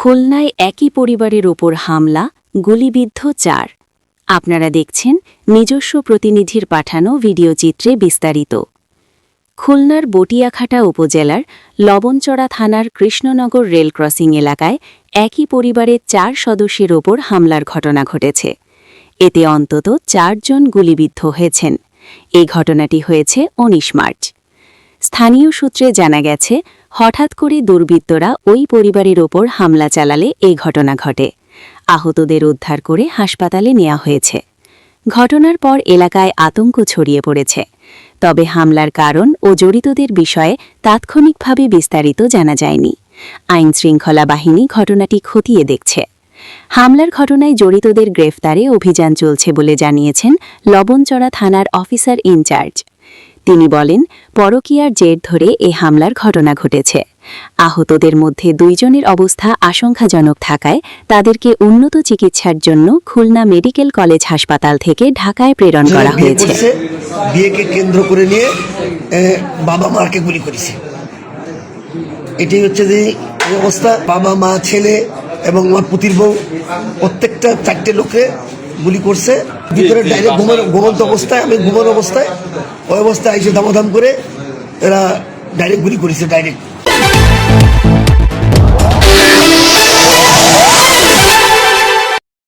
খুলনায় একই পরিবারের ওপর হামলা, গুলিবিদ্ধ ৪। আপনারা দেখছেন নিজস্ব প্রতিনিধির পাঠানো ভিডিওচিত্রে বিস্তারিত। খুলনার বটিয়াখাটা উপজেলার লবণচড়া থানার কৃষ্ণনগর রেল ক্রসিং এলাকায় একই পরিবারের ৪ সদস্যের ওপর হামলার ঘটনা ঘটেছে। এতে অন্তত ৪ জন গুলিবিদ্ধ হয়েছেন। এই ঘটনাটি হয়েছে ১৯ মার্চ। স্থানীয় সূত্রে জানা গেছে, হঠাৎ করে দুর্বৃত্তরা ওই পরিবারের ওপর হামলা চালালে এই ঘটনা ঘটে। আহতদের উদ্ধার করে হাসপাতালে নেওয়া হয়েছে। ঘটনার পর এলাকায় আতঙ্ক ছড়িয়ে পড়েছে। তবে হামলার কারণ ও জড়িতদের বিষয়ে তাৎক্ষণিকভাবে বিস্তারিত জানা যায়নি। আইনশৃঙ্খলা বাহিনী ঘটনাটি খতিয়ে দেখছে। হামলার ঘটনায় জড়িতদের গ্রেফতারে অভিযান চলছে বলে জানিয়েছেন লবণচড়া থানার অফিসার ইনচার্জ। তিনি বলেন, পরকীয়ার জের ধরে এ হামলার ঘটনা ঘটেছে। আহতদের মধ্যে ২ জনের অবস্থা আশঙ্কাজনক থাকায় তাদেরকে উন্নত চিকিৎসার জন্য খুলনা মেডিকেল কলেজ হাসপাতাল থেকে ঢাকায় প্রেরণ করা হয়েছে। বিয়েকে কেন্দ্র করে নিয়ে বাবা মাকে গুলি করেছে। এটাই হচ্ছে যে অবস্থা। বাবা মা ছেলে এবং আমার পুতির বউ প্রত্যেকটা 4টে লোকে গুলি করছে। ভিতরে ডাইরেক্ট ঘুমন্ত অবস্থায়, আমি ঘুমানো অবস্থায়, ওই অবস্থায় এসে দামাদাম করে এরা ডাইরেক্ট গুলি করেছে। ডাইরেক্ট